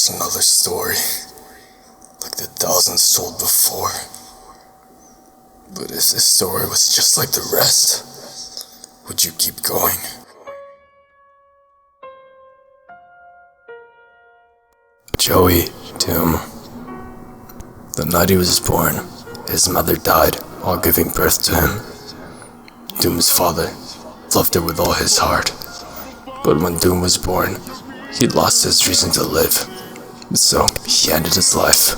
just another story, like the thousands told before. But if this story was just like the rest, would you keep going? Joey Doom. The night he was born, his mother died while giving birth to him. Doom's father loved her with all his heart, but when Doom was born, he lost his reason to live, so he ended his life.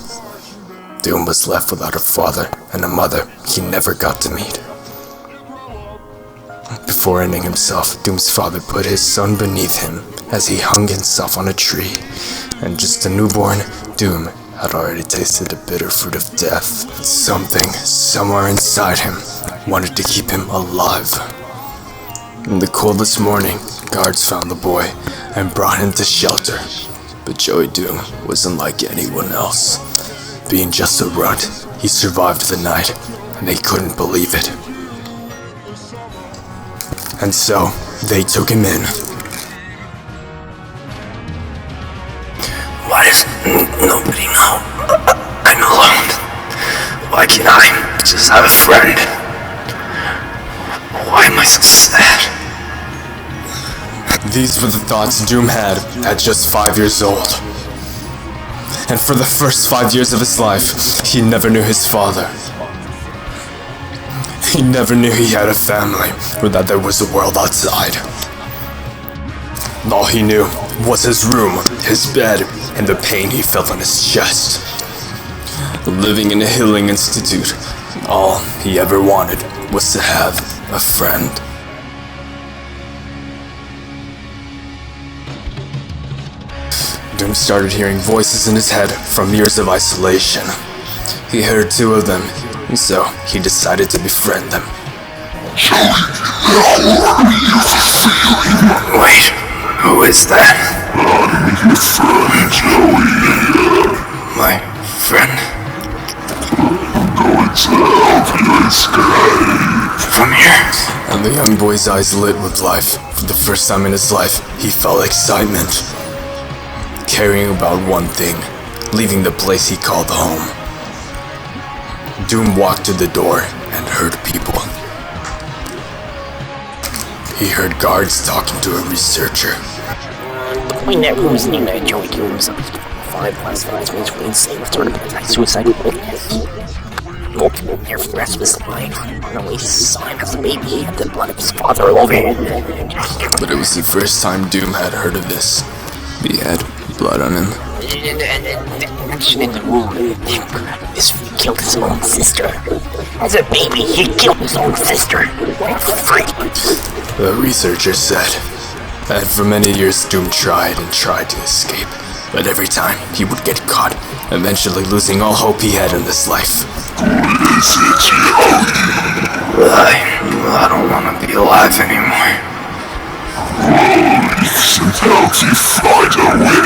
Doom was left without a father and a mother he never got to meet. Before ending himself, Doom's father put his son beneath him as he hung himself on a tree, and just a newborn, Doom had already tasted the bitter fruit of death. Something, somewhere inside him, wanted to keep him alive. In the coldest morning, guards found the boy and brought him to shelter. But Joey Doom wasn't like anyone else. Being just a runt, he survived the night, and they couldn't believe it. And so, they took him in. Why does nobody know? I'm alone. Why can't I just have a friend? Why am I so sad? These were the thoughts Doom had at just 5 years old. And for the first 5 years of his life, he never knew his father. He never knew he had a family, or that there was a world outside. All he knew was his room, his bed, and the pain he felt on his chest. Living in a healing institute, all he ever wanted was to have a friend. Doom started hearing voices in his head from years of isolation. He heard 2 of them, and so he decided to befriend them. Wait, who is that? My friend? I'm going to help you escape. From here? And the young boy's eyes lit with life. For the first time in his life, he felt excitement. Caring about one thing, leaving the place he called home. Doom walked to the door and heard people. He heard guards talking to a researcher. In that room is named Joey Doom's 5 plus 5 means we insane sort of suicide. Multiple near for the rest of his life. No sign of the baby he had the blood of his father all over him. But it was the first time Doom had heard of this. He had blood on him. Mention in the room, this killed his own sister. As a baby, he killed his own sister. The researcher said. And for many years, Doom tried and tried to escape. But every time, he would get caught, eventually losing all hope he had in this life. I don't want to be alive anymore. Should help you find a way.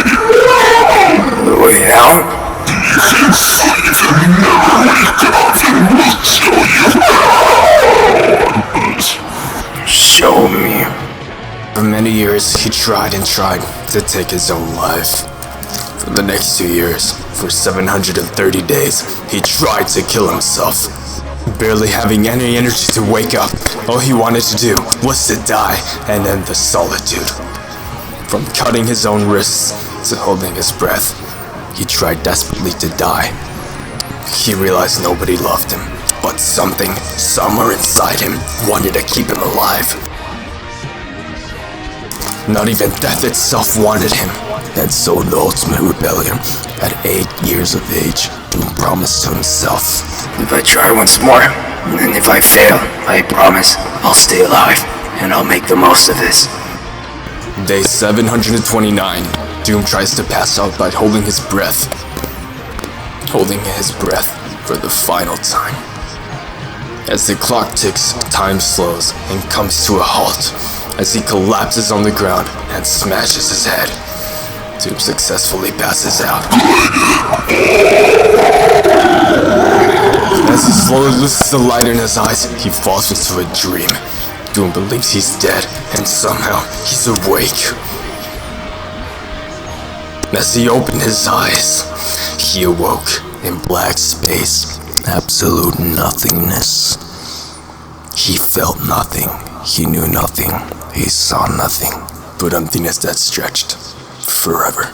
The way out? If you find him, never wake up, he will show you how. Show me. For many years, he tried and tried to take his own life. For the next 2 years, for 730 days, he tried to kill himself. Barely having any energy to wake up, all he wanted to do was to die and end the solitude. From cutting his own wrists to holding his breath, he tried desperately to die. He realized nobody loved him, but something, somewhere inside him, wanted to keep him alive. Not even death itself wanted him. And so in the ultimate rebellion, at 8 years of age, Doom promised to himself, if I try once more, and if I fail, I promise I'll stay alive, and I'll make the most of this. Day 729, Doom tries to pass out by holding his breath. Holding his breath for the final time. As the clock ticks, time slows and comes to a halt as he collapses on the ground and smashes his head. Doom successfully passes out. As he slowly loses the light in his eyes, he falls into a dream. Doom believes he's dead, and somehow he's awake. As he opened his eyes, he awoke in black space, absolute nothingness. He felt nothing, he knew nothing, he saw nothing, but emptiness that stretched forever.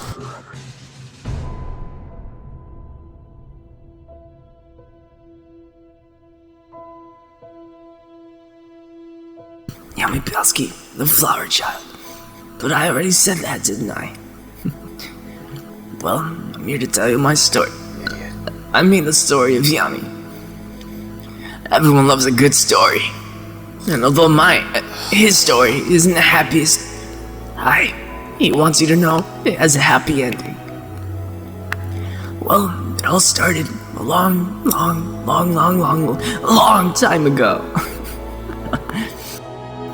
Yami Belski, the flower child. But I already said that, didn't I? Well, I'm here to tell you my story. I mean the story of Yami. Everyone loves a good story. And although his story isn't the happiest, he wants you to know it has a happy ending. Well, it all started a long time ago.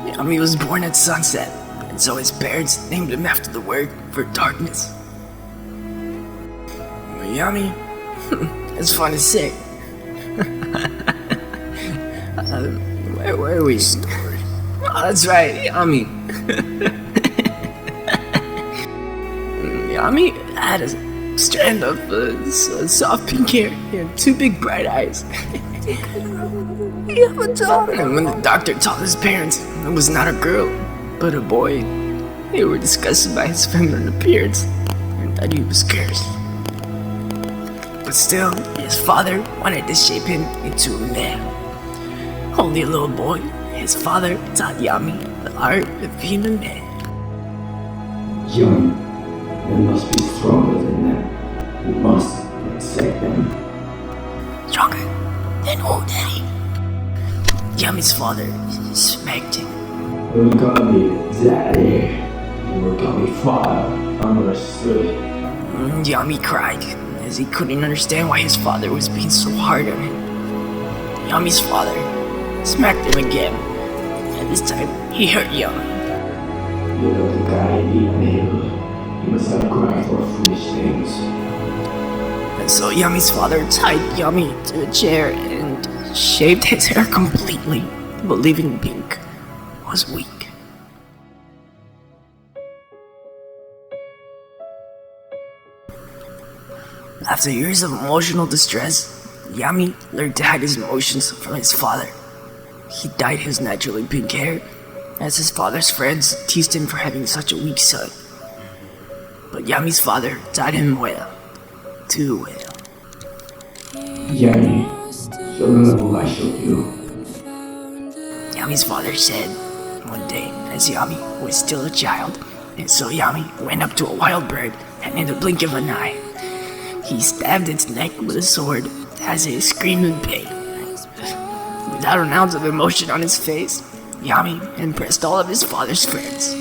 Yami was born at sunset, and so his parents named him after the word for darkness. Yami, it's fun to say. Where were we? Oh, that's right, Yami. Yami had a strand of soft pink hair and two big bright eyes. And when the doctor told his parents it was not a girl, but a boy, they were disgusted by his feminine appearance and thought he was cursed. But still, his father wanted to shape him into a man. Only a little boy, his father taught Yami the art of being a man. Yami, you must be stronger than them. You must accept them. Stronger than who, Daddy? Yami's father smacked him. Don't call me Daddy. You will call me Father. Understood. Yami cried, as he couldn't understand why his father was being so hard on him. Yami's father smacked him again, and this time he hurt Yami. You know the guy need nail. You must not cry for foolish things. And so Yami's father tied Yami to a chair and shaved his hair completely, believing pink was weak. After years of emotional distress, Yami learned to hide his emotions from his father. He dyed his naturally pink hair, as his father's friends teased him for having such a weak son. But Yami's father taught him well, too well. Yami, show them who I showed you. Yami's father said one day, as Yami was still a child, and so Yami went up to a wild bird, and in the blink of an eye, he stabbed its neck with a sword as it screamed in pain. Without an ounce of emotion on his face, Yami impressed all of his father's friends.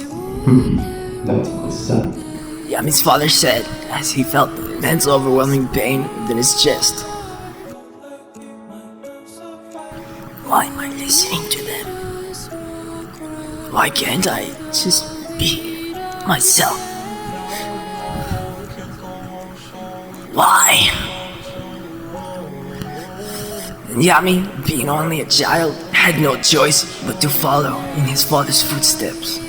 That's my son. Yami's father said, as he felt the immense overwhelming pain within his chest. Why am I listening to them? Why can't I just be myself? Why? And Yami, being only a child, had no choice but to follow in his father's footsteps.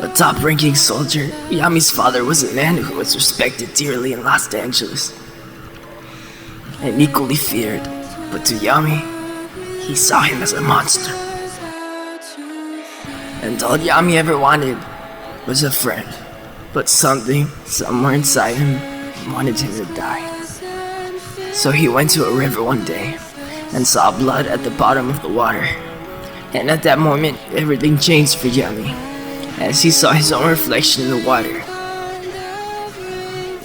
A top-ranking soldier, Yami's father was a man who was respected dearly in Los Angeles, and equally feared, but to Yami, he saw him as a monster. And all Yami ever wanted was a friend, but something, somewhere inside him, wanted him to die. So he went to a river one day and saw blood at the bottom of the water. And at that moment, everything changed for Yami, as he saw his own reflection in the water.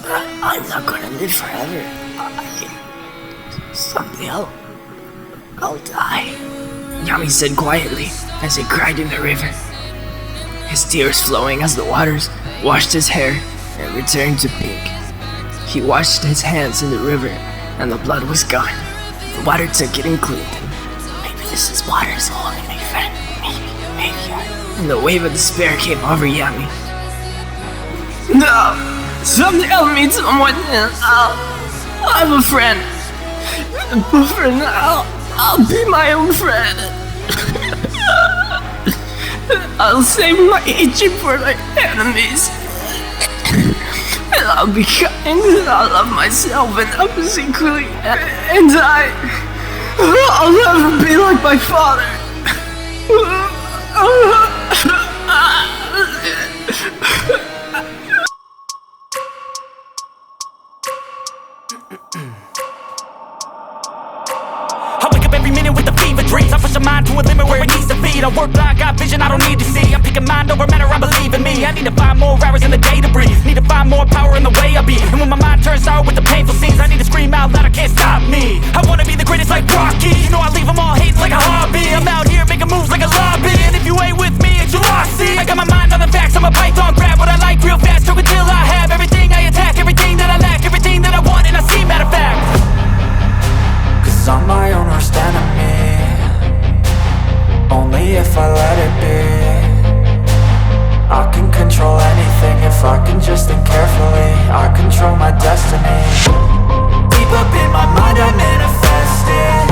But I'm not gonna live forever. Someday I'll die, Yami said quietly as he cried in the river. His tears flowing as the waters washed his hair and returned to pink. He washed his hands in the river and the blood was gone. The water took it and cleaned him. Maybe this is water's only my friend. Maybe I... And the wave of despair came over Yami. No! Someday I'll meet someone and I'll have a friend. But for now, I'll be my own friend. I'll save my hatred for my enemies. and I'll be kind, and I'll love myself enough secretly, and I'll never be like my father. I wake up every minute with the fever dreams. I push my mind to a limit where it needs to be. I work blind, got vision I don't need to see. I'm picking mind over matter, I believe in me. I need to find more hours in the day to breathe. Need to find more power in the way I be. And when my mind turns sour with the painful scenes, I need to scream out loud, I can't stop me. I wanna be the greatest like Rocky. You know I leave them all hating like a hobby. I'm out here making moves like a lobby. And if you ain't with me, it's your loss, see. I got my mind on the facts, I'm a python, grab what I like real fast. Stroke until I have everything I attack, everything that I lack, everything that I want, and I see, matter of fact. Cause I'm my own worst enemy. Only if I let it be. I can control anything if I can just think carefully. I control my destiny. Deep up in my mind I manifest it.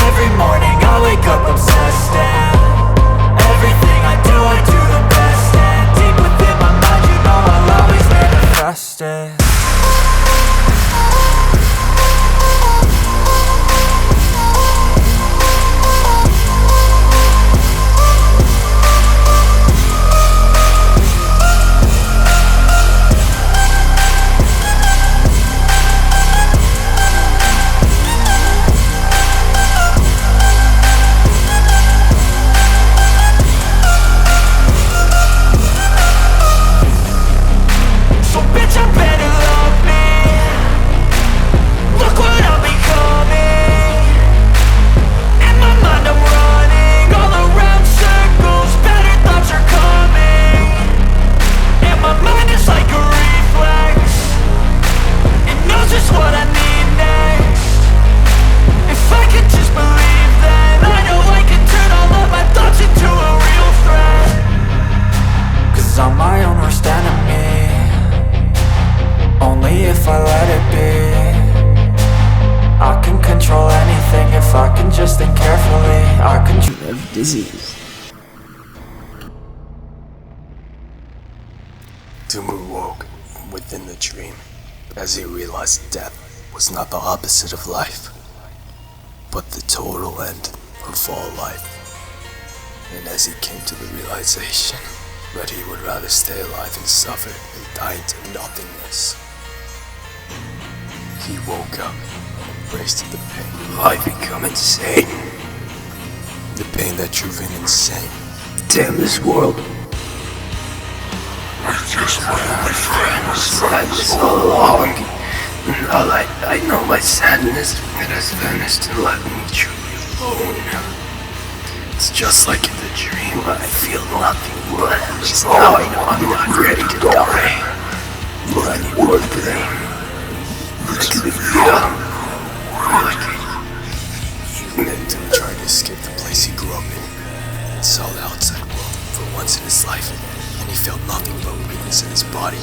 Every morning I wake up obsessed, and everything I do the best. And deep within my mind you know I'll always manifest it. I'm my own worst enemy. Only if I let it be. I can control anything if I can just think carefully. I control Of disease. Tumu woke within the dream as he realized death was not the opposite of life, but the total end of all life. And as he came to the realization that he would rather stay alive and suffer than die into nothingness, he woke up and embraced the pain. I become insane. The pain that drove him insane. Damn this world. I just want to be friends. Sadness all along. All I know my sadness that has vanished and left me truly alone. It's just like in the dream, I feel nothing, but at least now I know I'm not ready to die. But I need one thing. Makes me feel like Mentor tried to escape the place he grew up in and saw the outside world for once in his life, and he felt nothing but weakness in his body.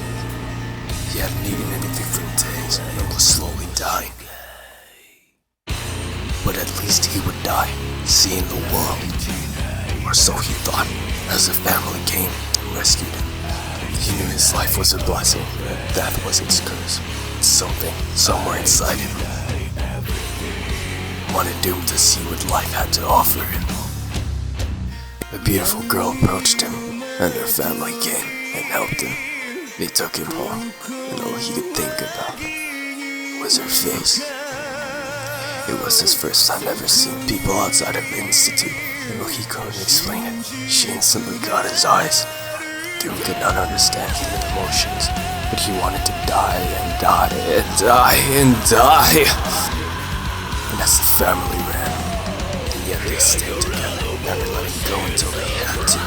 He hadn't eaten anything for days and was slowly dying. But at least he would die, seeing the world. Or so he thought, as the family came and rescued him. He knew his life was a blessing, and death was its curse. Something, somewhere inside him, wanted doomed to see what life had to offer him. A beautiful girl approached him, and her family came and helped him. They took him home, and all he could think about was her face. It was his first time ever seeing people outside of the institute, and though he couldn't explain it, she instantly got his eyes. Doom could not understand human emotions, but he wanted to die and die and die and die. And as the family ran, and yet they stayed together, never letting go until they had to.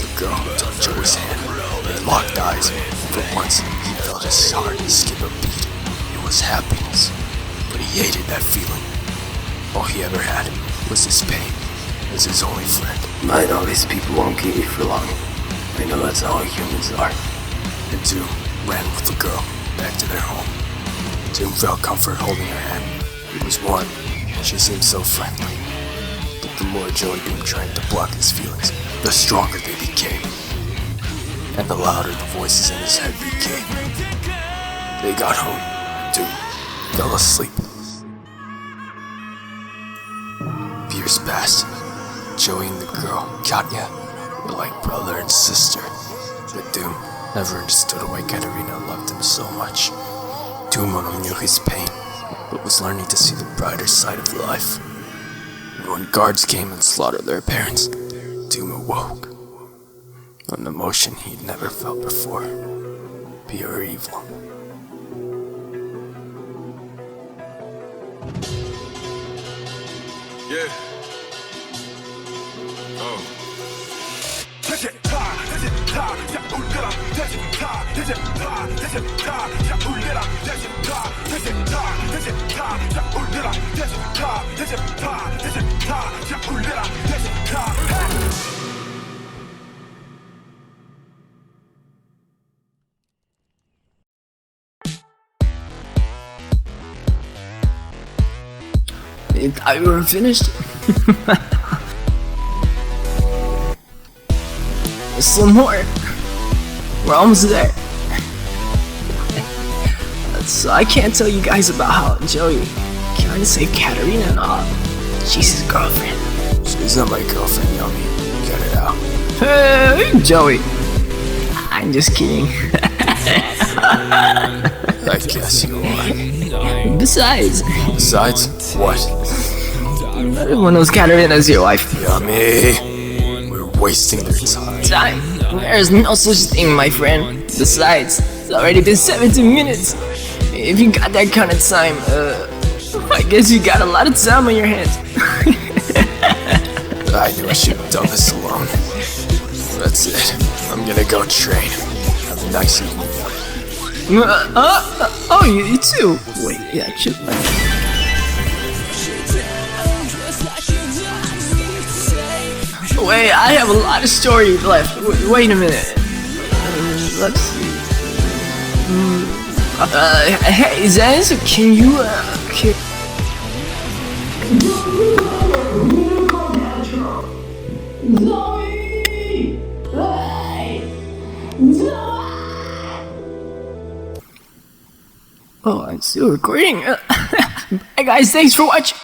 The girl took Joey's hand, they locked eyes, and for once he felt his heart skip a beat. It was happiness, but he hated that feeling. All he ever had was his pain as his only friend. I know these people won't keep me for long. I know that's how humans are. And Doom ran with the girl back to their home. Doom felt comfort holding her hand. It was warm. She seemed so friendly. But the more Joey Doom tried to block his feelings, the stronger they became. and the louder the voices in his head became. They got home, and Doom fell asleep. Years passed. Joey and the girl, Katya, were like brother and sister. But Doom never understood why Katerina loved him so much. Doom only knew his pain, but was learning to see the brighter side of life. And when guards came and slaughtered their parents, Doom awoke. An emotion he'd never felt before. Pure evil. Yeah. Oh. You thought you were finished? There's still more. We're almost there. So I can't tell you guys about how Joey kinda saved Katerina and all. She's his girlfriend. She's not my girlfriend, Yami. Get it out. Hey, Joey. I'm just kidding. I guess you are. Besides, what? everyone knows Katerina's your wife. Yami! We're wasting their time. Time? There's no such thing, my friend. Besides, it's already been 17 minutes. If you got that kind of time, I guess you got a lot of time on your hands. I knew I should have done this alone. That's it. I'm gonna go train. Have a nice evening. Oh, you too. Wait, yeah, chill. Wait, I have a lot of story left. Wait a minute. Let's see. Hey, Zaz, can you, Oh, I'm still recording. Bye guys, thanks for watching.